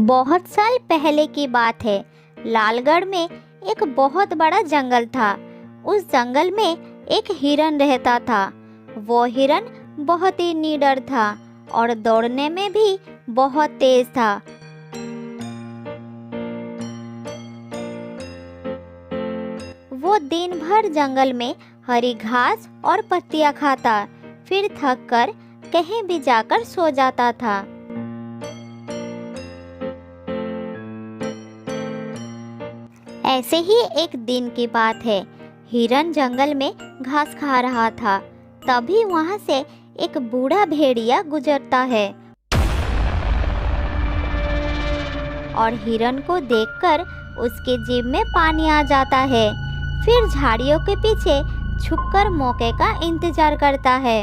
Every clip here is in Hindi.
बहुत साल पहले की बात है। लालगढ़ में एक बहुत बड़ा जंगल था। उस जंगल में एक हिरन रहता था। वो हिरन बहुत ही निडर था और दौड़ने में भी बहुत तेज था। वो दिन भर जंगल में हरी घास और पत्तियां खाता, फिर थक कर कहीं भी जाकर सो जाता था। ऐसे ही एक दिन की बात है। हिरन जंगल में घास खा रहा था। तभी वहां से एक बूढ़ा भेड़िया गुजरता है और हिरन को देखकर उसके जीभ में पानी आ जाता है। फिर झाड़ियों के पीछे छुपकर मौके का इंतजार करता है।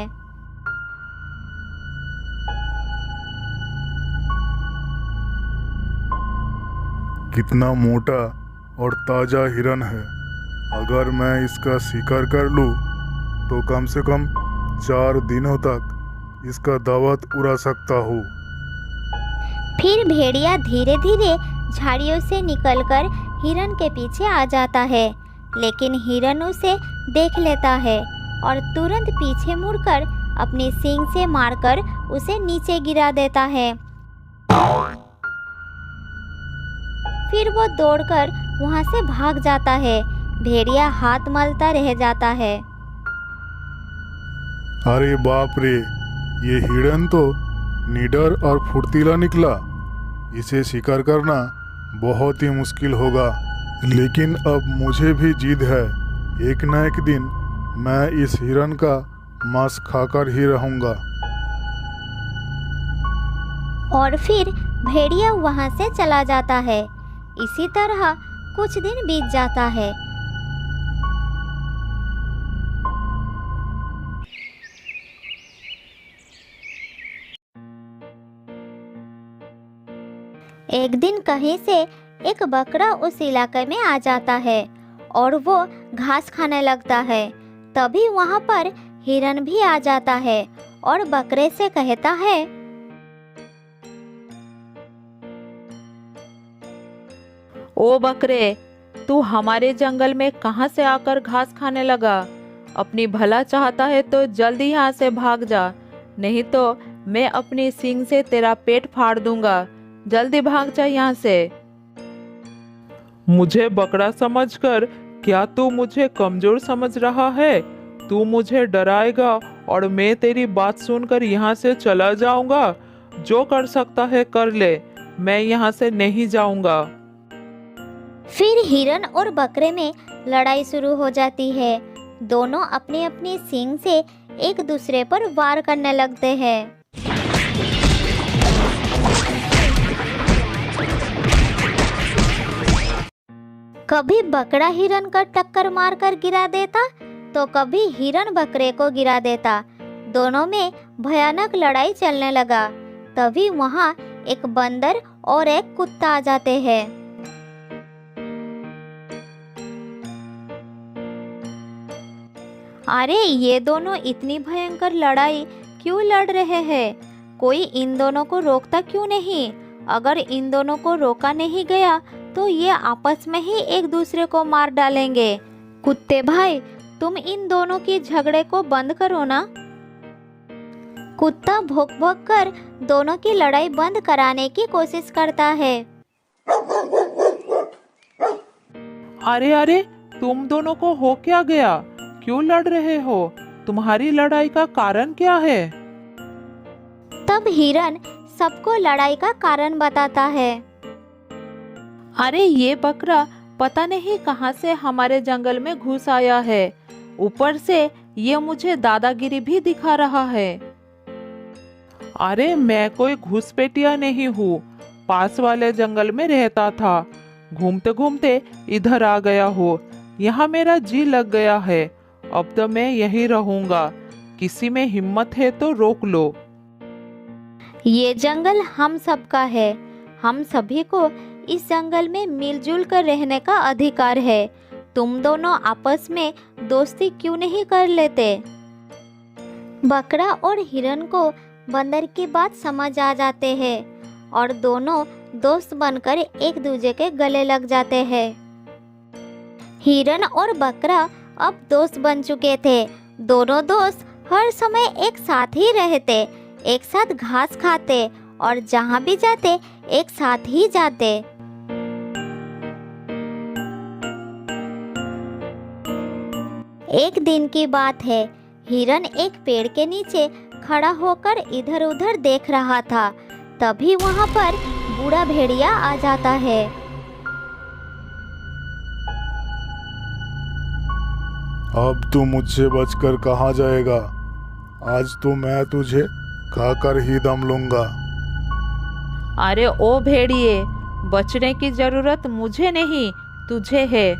कितना मोटा और ताज़ा हिरन है। अगर मैं इसका शिकार कर लूँ तो कम से कम 4 दिनों तक इसका दावत उड़ा सकता हूँ। फिर भेड़िया धीरे धीरे झाड़ियों से निकलकर हिरन के पीछे आ जाता है, लेकिन हिरन उसे देख लेता है और तुरंत पीछे मुड़कर अपनी सींग से मारकर उसे नीचे गिरा देता है। फिर वो दौड़कर वहां से भाग जाता है। भेड़िया हाथ मलता रह जाता है। अरे बाप रे, ये हिरन तो निडर और फुर्तीला निकला। इसे शिकार करना बहुत ही मुश्किल होगा, लेकिन अब मुझे भी जिद है। एक न एक दिन मैं इस हिरन का मांस खाकर ही रहूंगा। और फिर भेड़िया वहां से चला जाता है। इसी तरह कुछ दिन बीत जाता है। एक दिन कहीं से एक बकरा उस इलाके में आ जाता है और वो घास खाने लगता है। तभी वहां पर हिरन भी आ जाता है और बकरे से कहता है, ओ बकरे, तू हमारे जंगल में कहाँ से आकर घास खाने लगा? अपनी भला चाहता है तो जल्दी यहाँ से भाग जा, नहीं तो मैं अपनी सींग से तेरा पेट फाड़ दूंगा। जल्दी भाग जा यहाँ से। मुझे बकरा समझकर क्या तू मुझे कमजोर समझ रहा है? तू मुझे डराएगा और मैं तेरी बात सुनकर यहाँ से चला जाऊंगा। जो कर सकता है कर ले, मैं यहाँ से नहीं जाऊंगा। फिर हिरन और बकरे में लड़ाई शुरू हो जाती है। दोनों अपनी अपनी सींग से एक दूसरे पर वार करने लगते हैं। कभी बकरा हिरन का टक्कर मारकर गिरा देता तो कभी हिरन बकरे को गिरा देता। दोनों में भयानक लड़ाई चलने लगा। तभी वहां एक बंदर और एक कुत्ता आ जाते हैं। अरे ये दोनों इतनी भयंकर लड़ाई क्यों लड़ रहे हैं? कोई इन दोनों को रोकता क्यों नहीं? अगर इन दोनों को रोका नहीं गया तो ये आपस में ही एक दूसरे को मार डालेंगे। कुत्ते भाई, तुम इन दोनों की झगड़े को बंद करो ना। कुत्ता भौंक भौंक कर दोनों की लड़ाई बंद कराने की कोशिश करता है। अरे अरे, तुम दोनों को हो क्या गया? क्यों लड़ रहे हो? तुम्हारी लड़ाई का कारण क्या है? तब हिरन सबको लड़ाई का कारण बताता है। अरे ये बकरा पता नहीं कहाँ से हमारे जंगल में घुस आया है। ऊपर से ये मुझे दादागिरी भी दिखा रहा है। अरे मैं कोई घुसपैठिया नहीं हूँ, पास वाले जंगल में रहता था। घूमते घूमते इधर आ गया हो। यहाँ मेरा जी लग गया है। अब तो मैं यही रहूंगा। किसी में हिम्मत है तो रोक लो। ये जंगल हम सबका है। हम सभी को इस जंगल में मिलजुल कर रहने का अधिकार है। तुम दोनों आपस में दोस्ती क्यों नहीं कर लेते? बकरा और हिरन को बंदर की बात समझ आ जाते हैं और दोनों दोस्त बनकर एक दूसरे के गले लग जाते हैं। हिरन और बकरा अब दोस्त बन चुके थे। दोनों दोस्त हर समय एक साथ ही रहते, एक साथ घास खाते और जहाँ भी जाते एक साथ ही जाते। एक दिन की बात है, हिरन एक पेड़ के नीचे खड़ा होकर इधर उधर देख रहा था। तभी वहाँ पर बूढ़ा भेड़िया आ जाता है। अब तू मुझसे बचकर कहाँ जाएगा? आज तो मैं तुझे खाकर ही दम लूंगा। अरे ओ भेड़िए, बचने की जरूरत मुझे नहीं, तुझे है।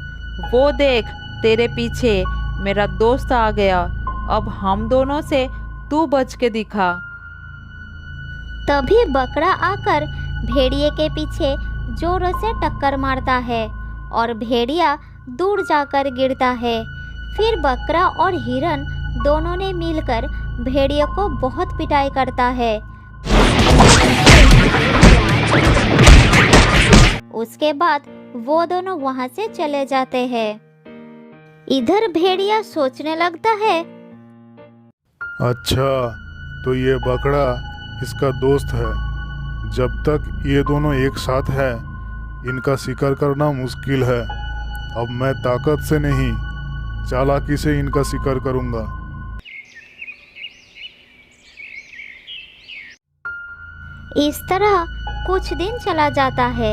वो देख, तेरे पीछे मेरा दोस्त आ गया। अब हम दोनों से तू बच के दिखा। तभी बकरा आकर भेड़िए के पीछे जोरों से टक्कर मारता है और भेड़िया दूर जाकर गिरता है। फिर बकरा और हिरन दोनों ने मिलकर भेड़िए को बहुत पिटाई करता है। उसके बाद वो दोनों वहां से चले जाते हैं। इधर भेड़िया सोचने लगता है, अच्छा, तो ये बकरा इसका दोस्त है। जब तक ये दोनों एक साथ हैं, इनका शिकार करना मुश्किल है। अब मैं ताकत से नहीं, चालाकी से इनका शिकार करूंगा। इस तरह कुछ दिन चला जाता है।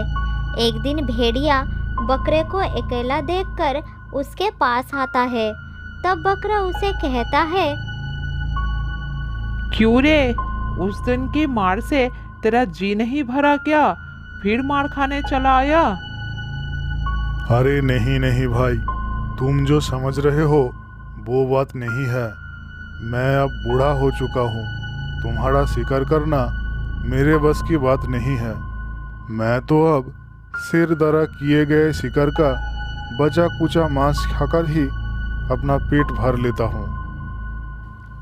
एक दिन भेड़िया बकरे को अकेला देखकर उसके पास आता है। तब बकरा उसे कहता है, क्यों रे, उस दिन की मार से तेरा जी नहीं भरा क्या? फिर मार खाने चला आया? अरे नहीं नहीं भाई, तुम जो समझ रहे हो वो बात नहीं है। मैं अब बूढ़ा हो चुका हूँ। तुम्हारा शिकार करना मेरे बस की बात नहीं है। मैं तो अब सिर दरा किए गए शिकार का बचा कुचा मांस खाकर ही अपना पेट भर लेता हूँ।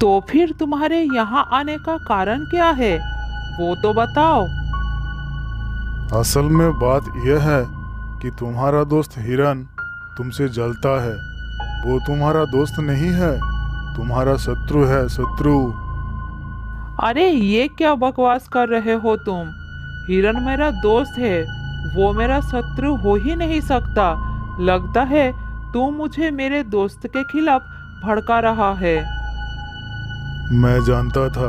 तो फिर तुम्हारे यहाँ आने का कारण क्या है, वो तो बताओ। असल में बात यह है कि तुम्हारा दोस्त हिरन तुमसे जलता है। वो तुम्हारा दोस्त नहीं है, तुम्हारा शत्रु है, शत्रु। अरे ये क्या बकवास कर रहे हो तुम? हिरन मेरा दोस्त है, वो मेरा शत्रु हो ही नहीं सकता। लगता है तू मुझे मेरे दोस्त के खिलाफ भड़का रहा है। मैं जानता था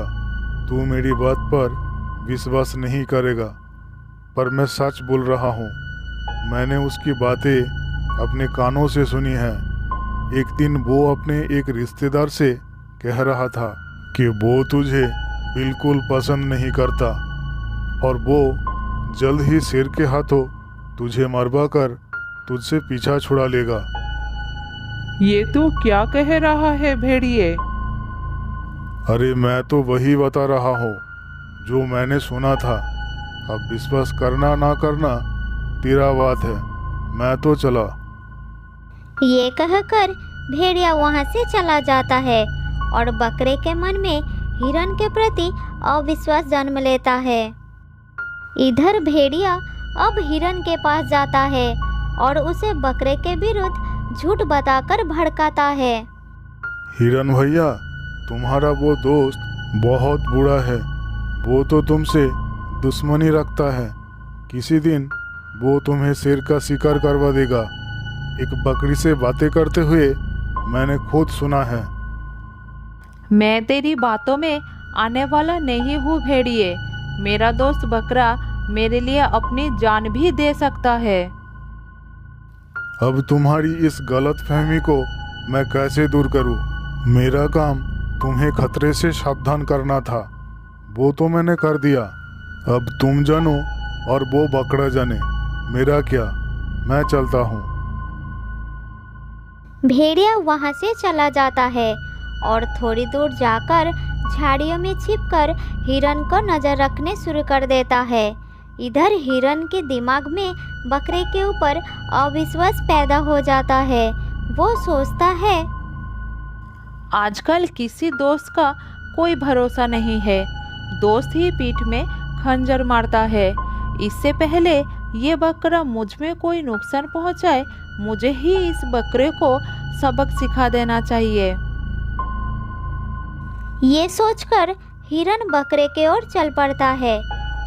तू मेरी बात पर विश्वास नहीं करेगा, पर मैं सच बोल रहा हूँ। मैंने उसकी बातें अपने कानों से सुनी हैं। एक दिन वो अपने एक रिश्तेदार से कह रहा था कि वो तुझे बिल्कुल पसंद नहीं करता और वो जल्द ही शेर के हाथों तुझे मरवा कर तुझसे पीछा छुड़ा लेगा। ये तू क्या कह रहा है भेड़िए? अरे मैं तो वही बता रहा हूँ जो मैंने सुना था। अब विश्वास करना ना करना तेरा बात है। मैं तो चला। ये कहकर भेड़िया वहां से चला जाता है और बकरे के मन में हिरन के प्रति अविश्वास जन्म लेता है। इधर भेड़िया अब हिरन के पास जाता है और उसे बकरे के विरुद्ध झूठ बताकर भड़काता है। हिरन भैया, तुम्हारा वो दोस्त बहुत बुरा है। वो तो तुमसे दुश्मनी रखता है। किसी दिन वो तुम्हें शेर का शिकार करवा देगा। एक बकरी से बातें करते हुए मैंने खुद सुना है। मैं तेरी बातों में आने वाला नहीं हूँ भेड़िए। मेरा दोस्त बकरा मेरे लिए अपनी जान भी दे सकता है। अब तुम्हारी इस गलत फहमी को मैं कैसे दूर करूं? मेरा काम तुम्हें खतरे से सावधान करना था, वो तो मैंने कर दिया। अब तुम जानो और वो बकरा जाने, मेरा क्या। मैं चलता हूँ। भेड़िया वहां से चला जाता है और थोड़ी दूर जाकर झाड़ियों में छिपकर हिरन को नजर रखने शुरू कर देता है। इधर हिरन के दिमाग में बकरे के ऊपर अविश्वास पैदा हो जाता है। वो सोचता है, आजकल किसी दोस्त का कोई भरोसा नहीं है। दोस्त ही पीठ में खंजर मारता है। इससे पहले ये बकरा मुझ में कोई नुकसान पहुंचाए, मुझे ही इस बकरे को सबक सिखा देना चाहिए। ये सोचकर हिरन बकरे की ओर चल पड़ता है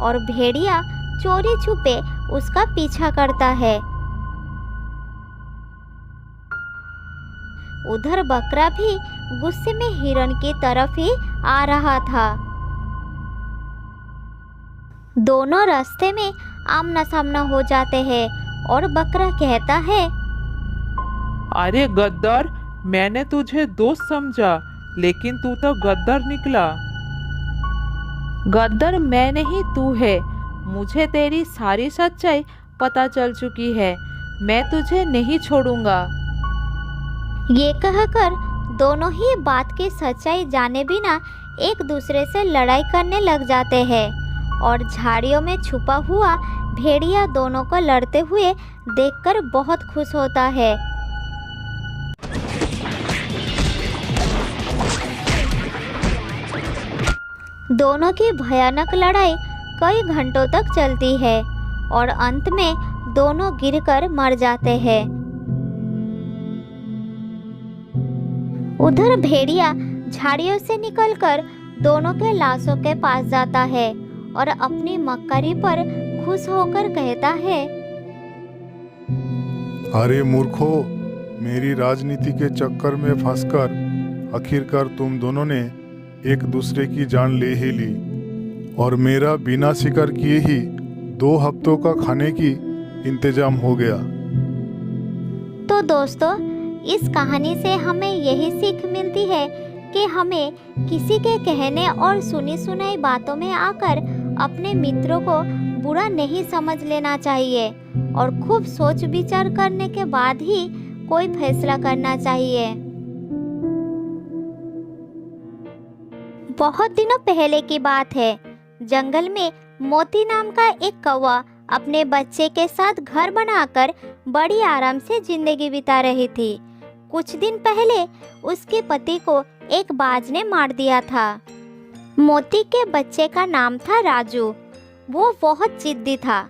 और भेड़िया चोरी छुपे उसका पीछा करता है। उधर बकरा भी गुस्से में हिरन की तरफ ही आ रहा था। दोनों रास्ते में आमना सामना हो जाते हैं और बकरा कहता है, अरे गद्दार, मैंने तुझे दोस्त समझा, लेकिन तू तो गद्दार निकला। गद्दर मैं नहीं, तू है। मुझे तेरी सारी सच्चाई पता चल चुकी है। मैं तुझे नहीं छोड़ूंगा। ये कहकर दोनों ही बात की सच्चाई जाने बिना एक दूसरे से लड़ाई करने लग जाते हैं और झाड़ियों में छुपा हुआ भेड़िया दोनों को लड़ते हुए देखकर बहुत खुश होता है। दोनों की भयानक लड़ाई कई घंटों तक चलती है और अंत में दोनों गिरकर मर जाते हैं। उधर भेड़िया झाड़ियों से निकलकर दोनों के लाशों के पास जाता है और अपनी मक्कारी पर खुश होकर कहता है, अरे मूर्खो, मेरी राजनीति के चक्कर में फंसकर आखिरकार तुम दोनों ने एक दूसरे की जान ले ही ली और मेरा बिना शिकार किए ही 2 हफ्तों का खाने की इंतजाम हो गया। तो दोस्तों, इस कहानी से हमें यही सीख मिलती है कि हमें किसी के कहने और सुनी सुनाई बातों में आकर अपने मित्रों को बुरा नहीं समझ लेना चाहिए और खूब सोच विचार करने के बाद ही कोई फैसला करना चाहिए। बहुत दिनों पहले की बात है। जंगल में मोती नाम का एक कौवा अपने बच्चे के साथ घर बनाकर बड़ी आराम से जिंदगी बिता रही थी। कुछ दिन पहले उसके पति को एक बाज ने मार दिया था। मोती के बच्चे का नाम था राजू। वो बहुत जिद्दी था।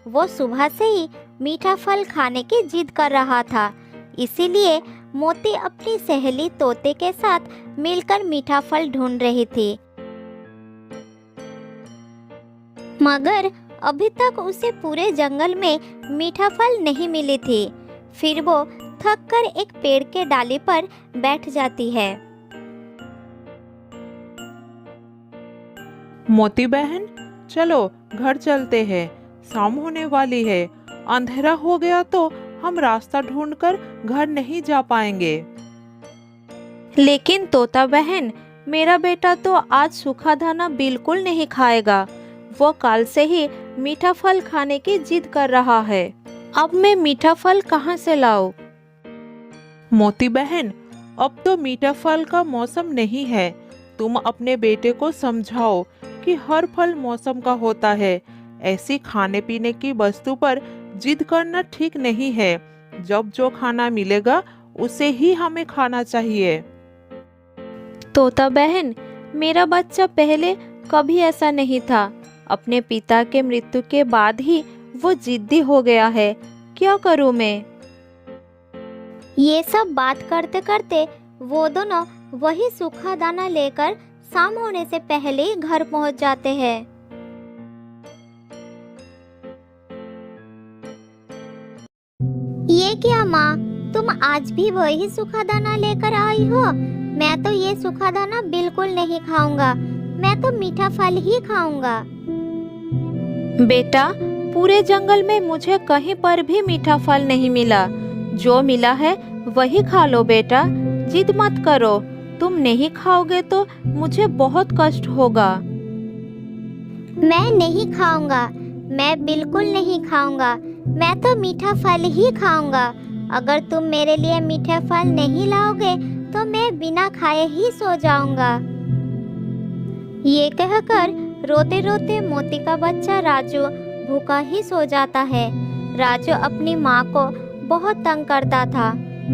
वो सुबह से ही मीठा फल खाने की जिद कर रहा था। इसीलिए मोती अपनी सहेली तोते के साथ मिलकर मीठा फल ढूंढ रही थी, मगर अभी तक उसे पूरे जंगल में मीठा फल नहीं मिली थी। फिर वो थक कर एक पेड़ के डाली पर बैठ जाती है। मोती बहन, चलो घर चलते हैं। शाम होने वाली है। अंधेरा हो गया तो हम रास्ता ढूंढकर घर नहीं जा पाएंगे। लेकिन तोता बहन, मेरा बेटा तो आज सूखा दाना बिल्कुल नहीं खाएगा। वो कल से ही मीठा फल खाने की जिद कर रहा है। अब मैं मीठा फल कहाँ से लाऊं? मोती बहन, अब तो मीठा फल का मौसम नहीं है। तुम अपने बेटे को समझाओ कि हर फल मौसम का होता है। ऐसी खाने पीने की वस्तु पर जिद करना ठीक नहीं है। जब जो खाना मिलेगा उसे ही हमें खाना चाहिए। तोता बहन, मेरा बच्चा पहले कभी ऐसा नहीं था। अपने पिता के मृत्यु के बाद ही वो जिद्दी हो गया है। क्या करूं मैं? ये सब बात करते करते वो दोनों वही सूखा दाना लेकर शाम होने से पहले ही घर पहुंच जाते हैं। ये क्या माँ, तुम आज भी वही सूखा दाना लेकर आई हो? मैं तो ये सूखा दाना बिल्कुल नहीं खाऊंगा। मैं तो मीठा फल ही खाऊंगा। बेटा, पूरे जंगल में मुझे कहीं पर भी मीठा फल नहीं मिला। जो मिला है वही खा लो बेटा। जिद मत करो। तुम नहीं खाओगे तो मुझे बहुत कष्ट होगा। मैं नहीं खाऊंगा। मैं बिल्कुल नहीं खाऊंगा। मैं तो मीठा फल ही खाऊंगा। अगर तुम मेरे लिए मीठे फल नहीं लाओगे तो मैं बिना खाए ही सो जाऊंगा। ये कहकर रोते रोते मोती का बच्चा राजू भूखा ही सो जाता है। राजू अपनी माँ को बहुत तंग करता था।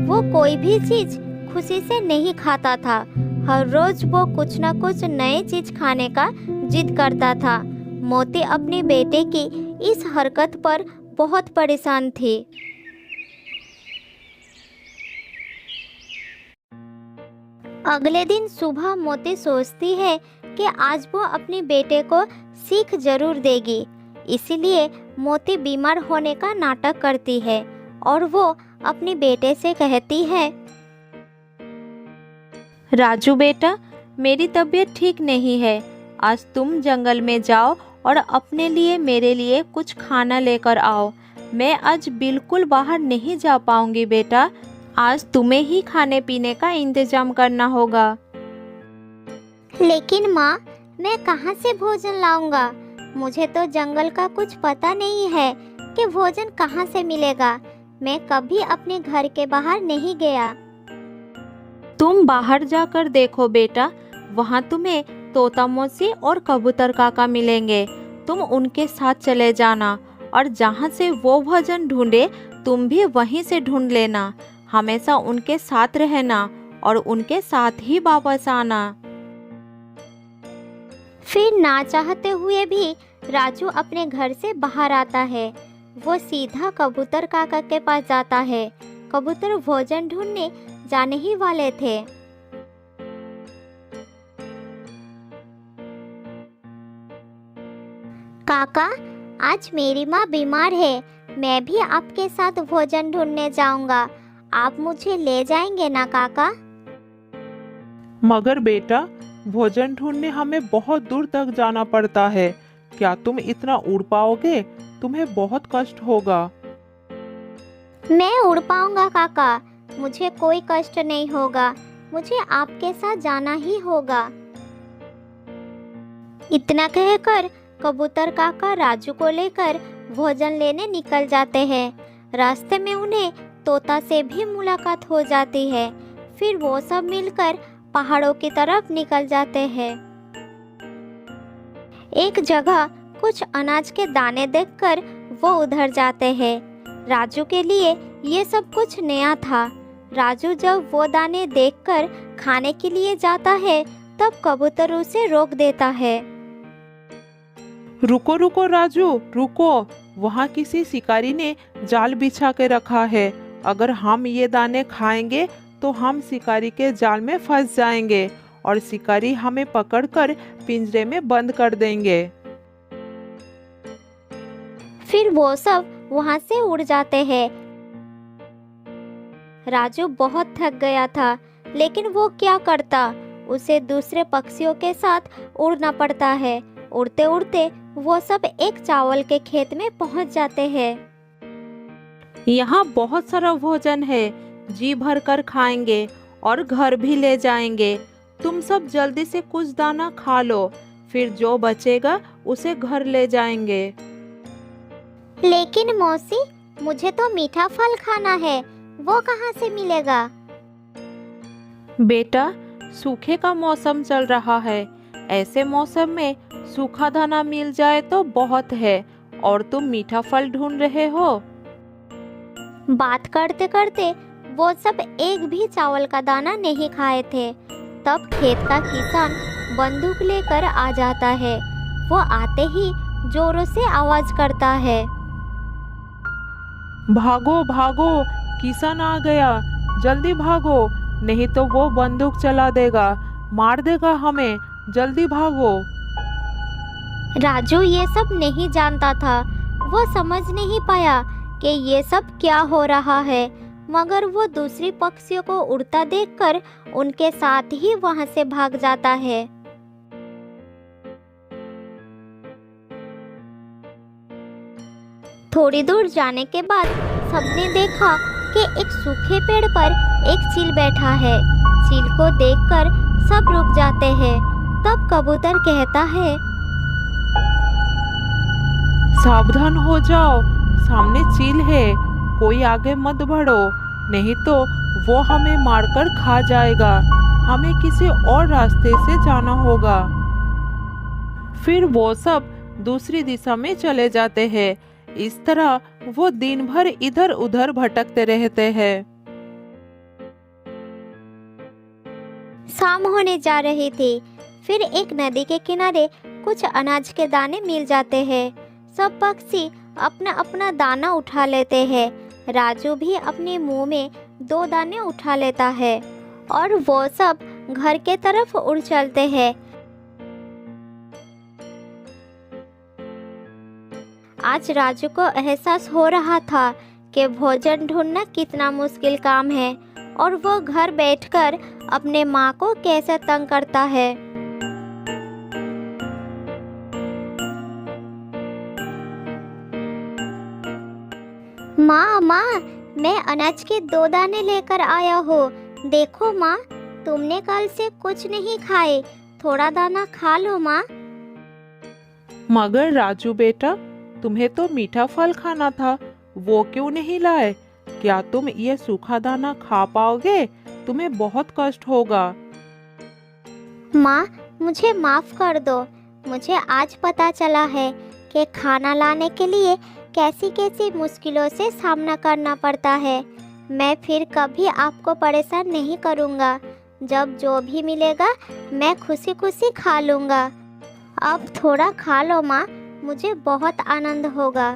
वो कोई भी चीज खुशी से नहीं खाता था। हर रोज वो कुछ न कुछ नई चीज खाने का जिद करता था। मोती अपने बेटे की इस हरकत पर बहुत परेशान थी। अगले दिन सुबह मोती सोचती है कि आज वो अपने बेटे को सीख जरूर देगी। इसीलिए मोती बीमार होने का नाटक करती है और वो अपने बेटे से कहती है, राजू बेटा, मेरी तबीयत ठीक नहीं है। आज तुम जंगल में जाओ और अपने लिए मेरे लिए कुछ खाना लेकर आओ। मैं आज बिल्कुल बाहर नहीं जा पाऊंगी बेटा। आज तुम्हें ही खाने पीने का इंतजाम करना होगा। लेकिन माँ, मैं कहाँ से भोजन लाऊंगा? मुझे तो जंगल का कुछ पता नहीं है कि भोजन कहाँ से मिलेगा। मैं कभी अपने घर के बाहर नहीं गया। तुम बाहर जाकर देखो बेटा, वहाँ तुम्हें तोता मौसी और कबूतर काका मिलेंगे। तुम उनके साथ चले जाना और जहाँ से वो भोजन ढूंढे तुम भी वहीं से ढूंढ लेना। हमेशा उनके साथ रहना और उनके साथ ही वापस आना। फिर ना चाहते हुए भी राजू अपने घर से बाहर आता है। वो सीधा कबूतर काका के पास जाता है। कबूतर भोजन ढूंढने जाने ही वाले थे। काका, आज मेरी माँ बीमार है। मैं भी आपके साथ भोजन ढूंढने जाऊंगा। आप मुझे ले जाएंगे ना काका? मगर बेटा, भोजन ढूंढने हमें बहुत दूर तक जाना पड़ता है। क्या तुम इतना उड़ पाओगे? तुम्हें बहुत कष्ट होगा। मैं उड़ पाऊंगा काका। मुझे कोई कष्ट नहीं होगा। मुझे आपके साथ जाना ही होगा। इतना कहकर कबूतर काका राजू को लेकर भोजन लेने निकल जाते हैं। रास्ते में उन्हें तोता से भी मुलाकात हो जाती है। फिर वो सब मिलकर पहाड़ों की तरफ निकल जाते हैं। एक जगह कुछ अनाज के दाने देखकर वो उधर जाते हैं। राजू के लिए ये सब कुछ नया था। राजू जब वो दाने देखकर खाने के लिए जाता है तब कबूतर उसे रोक देता है। रुको रुको राजू, रुको। वहाँ किसी शिकारी ने जाल बिछा के रखा है। अगर हम ये दाने खाएंगे तो हम शिकारी के जाल में फंस जाएंगे और शिकारी हमें पकड़कर पिंजरे में बंद कर देंगे। फिर वो सब वहाँ से उड़ जाते हैं। राजू बहुत थक गया था, लेकिन वो क्या करता? उसे दूसरे पक्षियों के साथ उड़ना पड़ता है। उड़ते उड़ते वो सब एक चावल के खेत में पहुँच जाते हैं। यहाँ बहुत सारा भोजन है। जी भर कर खाएंगे और घर भी ले जाएंगे। तुम सब जल्दी से कुछ दाना खा लो, फिर जो बचेगा उसे घर ले जाएंगे। लेकिन मौसी, मुझे तो मीठा फल खाना है। वो कहाँ से मिलेगा? बेटा, सूखे का मौसम चल रहा है। ऐसे मौसम में सूखा दाना मिल जाए तो बहुत है, और तुम मीठा फल ढूंढ रहे हो। बात करते करते वो सब एक भी चावल का दाना नहीं खाए थे। तब खेत का किसान बंदूक लेकर आ जाता है। वो आते ही जोरों से आवाज करता है, भागो भागो, किसान आ गया, जल्दी भागो, नहीं तो वो बंदूक चला देगा, मार देगा हमें, जल्दी भागो। राजू ये सब नहीं जानता था। वो समझ नहीं पाया कि ये सब क्या हो रहा है, मगर वो दूसरी पक्षियों को उड़ता देखकर उनके साथ ही वहां से भाग जाता है। थोड़ी दूर जाने के बाद सबने देखा कि एक सूखे पेड़ पर एक चील बैठा है। चील को देखकर सब रुक जाते हैं। तब कबूतर कहता है, सावधान हो जाओ, सामने चील है, कोई आगे मत बढ़ो, नहीं तो वो हमें मारकर खा जाएगा। हमें किसी और रास्ते से जाना होगा। फिर वो सब दूसरी दिशा में चले जाते हैं। इस तरह वो दिन भर इधर उधर भटकते रहते हैं। शाम होने जा रही थी। फिर एक नदी के किनारे कुछ अनाज के दाने मिल जाते हैं। सब पक्षी अपना अपना दाना उठा लेते हैं। राजू भी अपने मुंह में 2 दाने उठा लेता है और वो सब घर के तरफ उड़ चलते हैं। आज राजू को एहसास हो रहा था कि भोजन ढूंढना कितना मुश्किल काम है और वो घर बैठकर अपने माँ को कैसे तंग करता है। माँ माँ, मैं अनाज के 2 दाने लेकर आया हूँ। देखो माँ, तुमने कल से कुछ नहीं खाए, थोड़ा दाना खा लो माँ। मगर राजू बेटा, तुम्हें तो मीठा फल खाना था, वो क्यों नहीं लाए? क्या तुम ये सूखा दाना खा पाओगे? तुम्हें बहुत कष्ट होगा। माँ, मुझे माफ कर दो। मुझे आज पता चला है कि खाना लाने के लिए कैसी कैसी मुश्किलों से सामना करना पड़ता है। मैं फिर कभी आपको परेशान नहीं करूँगा। जब जो भी मिलेगा मैं खुशी खुशी खा लूँगा। अब थोड़ा खा लो माँ, मुझे बहुत आनंद होगा।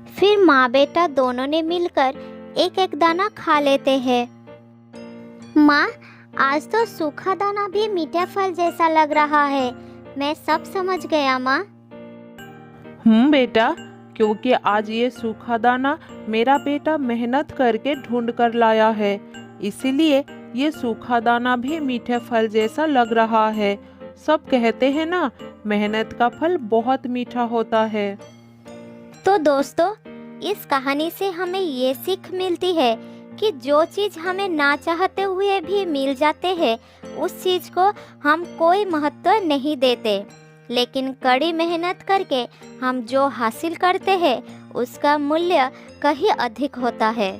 फिर माँ बेटा दोनों ने मिलकर एक एक दाना खा लेते हैं। माँ, आज तो सूखा दाना भी मीठे फल जैसा लग रहा है। मैं सब समझ गया माँ। बेटा, क्योंकि आज ये सूखा दाना मेरा बेटा मेहनत करके ढूंढ कर लाया है, इसीलिए ये सूखा दाना भी मीठे फल जैसा लग रहा है। सब कहते हैं ना, मेहनत का फल बहुत मीठा होता है। तो दोस्तों, इस कहानी से हमें ये सीख मिलती है कि जो चीज़ हमें ना चाहते हुए भी मिल जाते हैं, उस चीज़ को हम कोई महत्व नहीं देते, लेकिन कड़ी मेहनत करके हम जो हासिल करते हैं उसका मूल्य कहीं अधिक होता है।